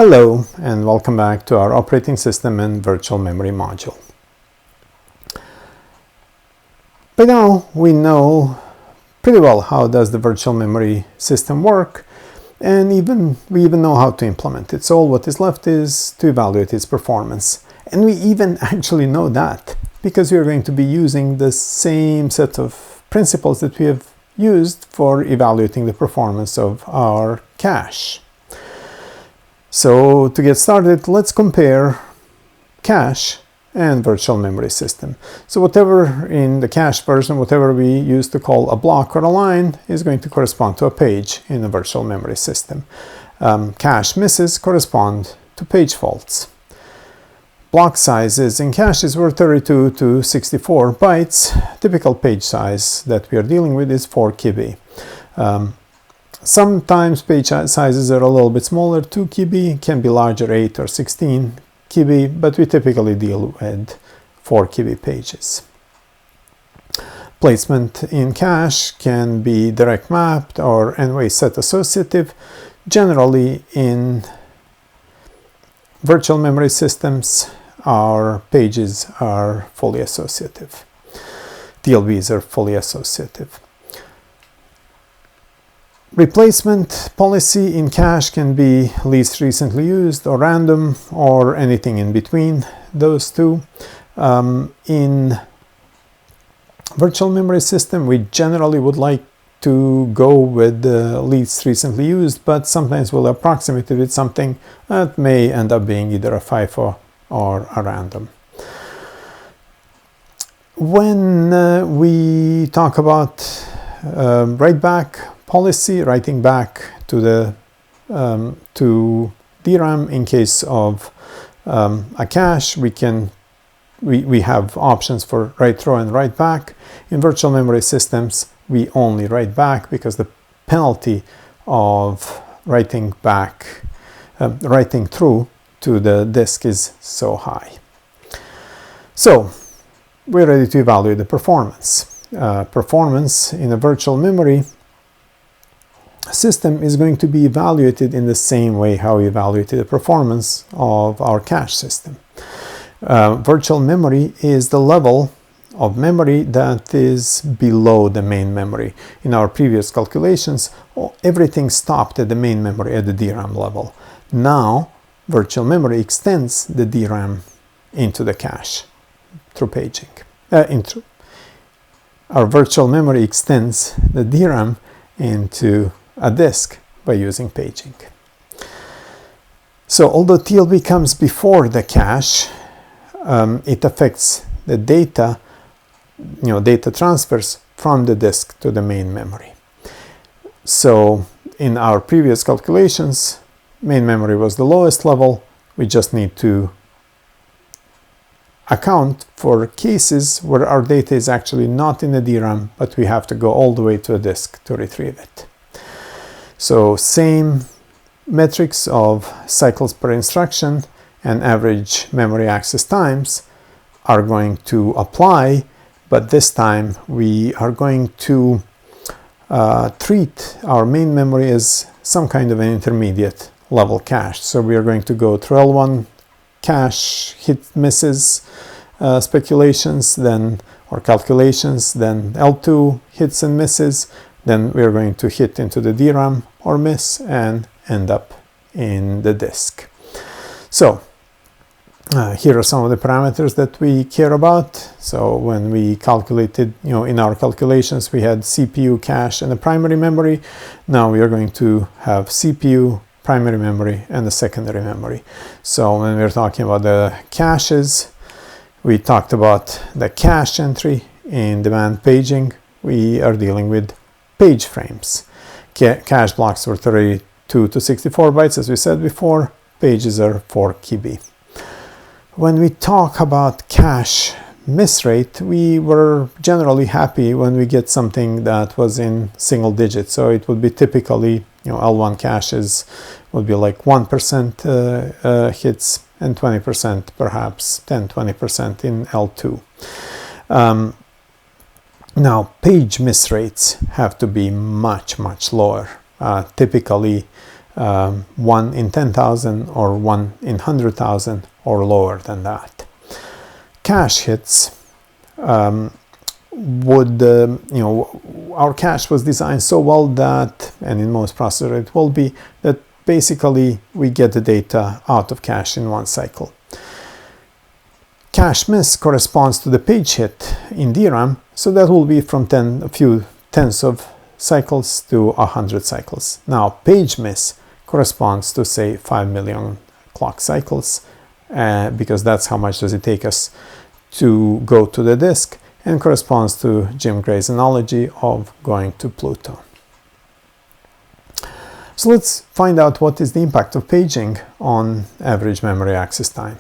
Hello and welcome back to our operating system and virtual memory module. By now we know pretty well how does the virtual memory system work, and we even know how to implement it. So all what is left is to evaluate its performance. And we even actually know that because we are going to be using the same set of principles that we have used for evaluating the performance of our cache. So to get started, let's compare cache and virtual memory system. So whatever in the cache version, whatever we used to call a block or a line is going to correspond to a page in a virtual memory system. Cache misses correspond to page faults. Block sizes in caches were 32 to 64 bytes. Typical page size that we are dealing with is 4 KB. Sometimes page sizes are a little bit smaller, 2 KB, can be larger, 8 or 16 KB, but we typically deal with 4 KB pages. Placement in cache can be direct mapped or n-way set associative. Generally in virtual memory systems, our pages are fully associative. TLBs are fully associative. Replacement policy in cache can be least recently used or random or anything in between those two. In virtual memory system, we generally would like to go with the least recently used, but sometimes we'll approximate it with something that may end up being either a FIFO or a random. When we talk about write back policy, writing back to the to DRAM in case of a cache, we have options for write through and write back. In virtual memory systems, we only write back because the penalty of writing through to the disk is so high. So we're ready to evaluate the performance. Performance in a virtual memory system is going to be evaluated in the same way how we evaluated the performance of our cache system. Virtual memory is the level of memory that is below the main memory. In our previous calculations, everything stopped at the main memory at the DRAM level. Now, virtual memory extends the DRAM into the cache through paging. Our virtual memory extends the DRAM into a disk by using paging. So although TLB comes before the cache, it affects the data, data transfers from the disk to the main memory. So in our previous calculations, main memory was the lowest level. We just need to account for cases where our data is actually not in the DRAM, but we have to go all the way to a disk to retrieve it. So same metrics of cycles per instruction and average memory access times are going to apply, but this time we are going to treat our main memory as some kind of an intermediate level cache. So we are going to go through L1 cache hit misses speculations, or calculations, then L2 hits and misses, then we are going to hit into the DRAM or miss and end up in the disk. So here are some of the parameters that we care about. So when we calculated, in our calculations we had CPU, cache and a primary memory. Now we are going to have CPU, primary memory and the secondary memory. So when we're talking about the caches, we talked about the cache entry. In demand paging, we are dealing with page frames. Cache blocks were 32 to 64 bytes, as we said before. Pages are 4 KB. When we talk about cache miss rate, we were generally happy when we get something that was in single digits. So it would be typically, L1 caches would be like 1% hits and 20%, perhaps 10-20% in L2. Now, page miss rates have to be much lower. Typically, 1 in 10,000 or 1 in 100,000 or lower than that. Cache hits would, our cache was designed so well that, and in most processors it will be, that basically we get the data out of cache in one cycle. Cache miss corresponds to the page hit in DRAM, so that will be from a few tens of cycles to 100 cycles. Now, page miss corresponds to, say, 5 million clock cycles, because that's how much does it take us to go to the disk, and corresponds to Jim Gray's analogy of going to Pluto. So let's find out what is the impact of paging on average memory access time.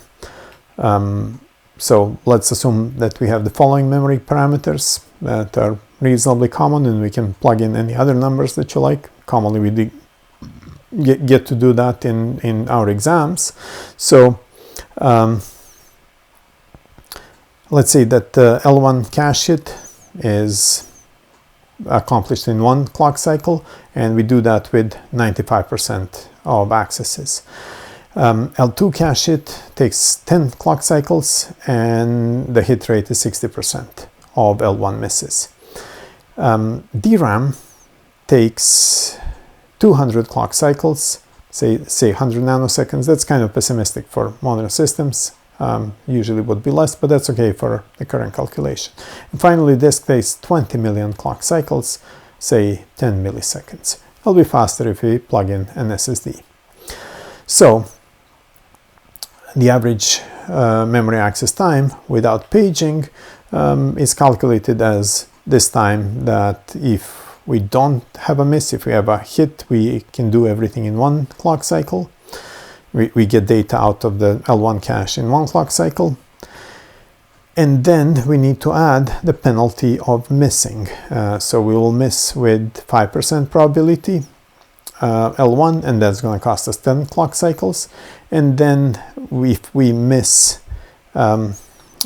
So let's assume that we have the following memory parameters that are reasonably common, and we can plug in any other numbers that you like. Commonly we get to do that in our exams. So let's say that L1 cache hit is accomplished in 1 clock cycle, and we do that with 95% of accesses. L2 cache hit takes 10 clock cycles, and the hit rate is 60% of L1 misses. DRAM takes 200 clock cycles, say 100 nanoseconds. That's kind of pessimistic for modern systems. Usually would be less, but that's okay for the current calculation. And finally, disk takes 20 million clock cycles, say 10 milliseconds. It'll be faster if we plug in an SSD. So the average memory access time without paging is calculated as this time that if we don't have a miss, if we have a hit, we can do everything in 1 clock cycle. We get data out of the L1 cache in 1 clock cycle. And then we need to add the penalty of missing. So we will miss with 5% probability L1, and that's going to cost us 10 clock cycles. And then if we miss in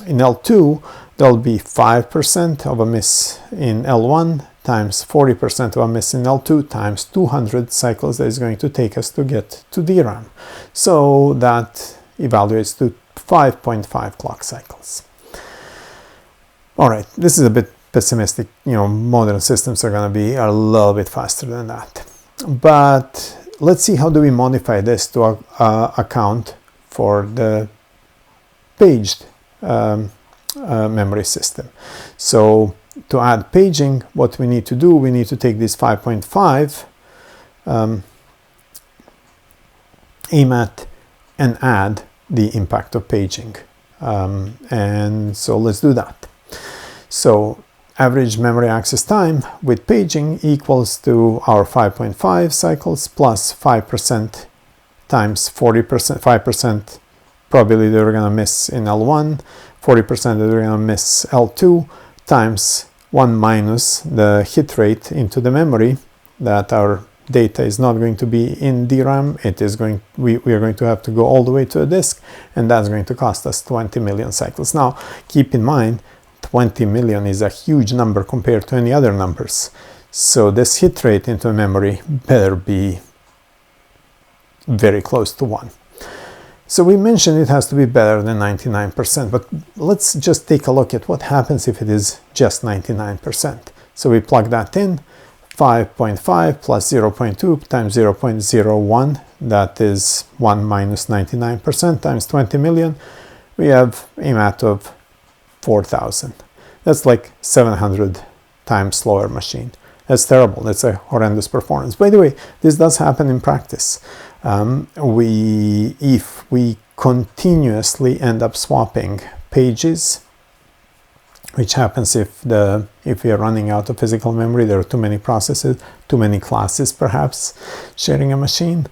L2, there'll be 5% of a miss in L1 times 40% of a miss in L2 times 200 cycles that is going to take us to get to DRAM. So that evaluates to 5.5 clock cycles. All right, this is a bit pessimistic. Modern systems are going to be a little bit faster than that. But let's see how do we modify this to account for the paged memory system. So to add paging, what we need to do, we need to take this 5.5, aim at, and add the impact of paging. And so let's do that. So average memory access time with paging equals to our 5.5 cycles plus 5% times 40%, 5% probability that we're going to miss in L1, 40% that we're going to miss L2, times 1 minus the hit rate into the memory, that our data is not going to be in DRAM, it is going, we are going to have to go all the way to a disk, and that's going to cost us 20 million cycles. Now, keep in mind, 20 million is a huge number compared to any other numbers. So this hit rate into memory better be very close to 1. So we mentioned it has to be better than 99%, but let's just take a look at what happens if it is just 99%. So we plug that in, 5.5 plus 0.2 times 0.01, that is 1 minus 99% times 20 million. We have a mat of 4,000. That's like 700 times slower machine. That's terrible. That's a horrendous performance. By the way, this does happen in practice. If we continuously end up swapping pages, which happens if we are running out of physical memory, there are too many processes, too many classes perhaps sharing a machine.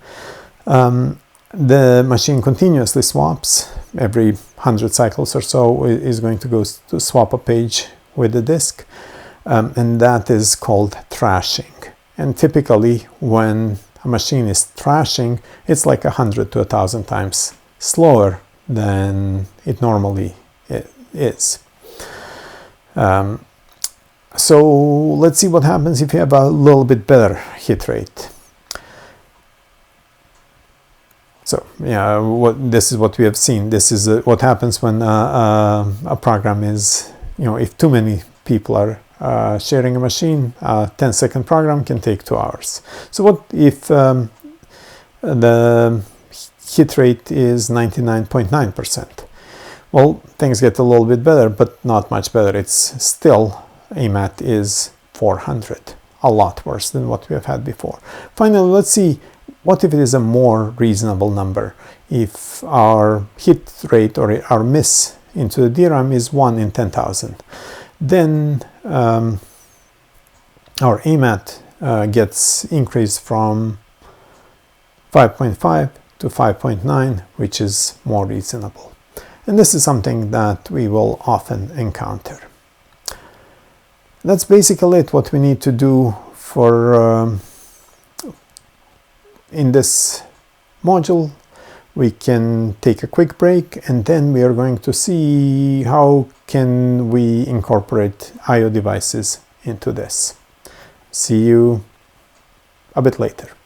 The machine continuously swaps. Every 100 cycles or so is going to go to swap a page with the disk, and that is called thrashing. And typically when a machine is thrashing, it's like 100 to 1,000 times slower than it normally is. So let's see what happens if you have a little bit better hit rate. So yeah, this is what we have seen. This is what happens when a program is, if too many people are sharing a machine, a 10-second program can take 2 hours. So what if the hit rate is 99.9%? Well, things get a little bit better, but not much better. It's still, AMAT is 400, a lot worse than what we have had before. Finally, let's see, what if it is a more reasonable number? If our hit rate or our miss into the DRAM is 1 in 10,000, then our AMAT gets increased from 5.5 to 5.9, which is more reasonable. And this is something that we will often encounter. That's basically it, what we need to do for in this module. We can take a quick break, and then we are going to see how can we incorporate I/O devices into this. See you a bit later.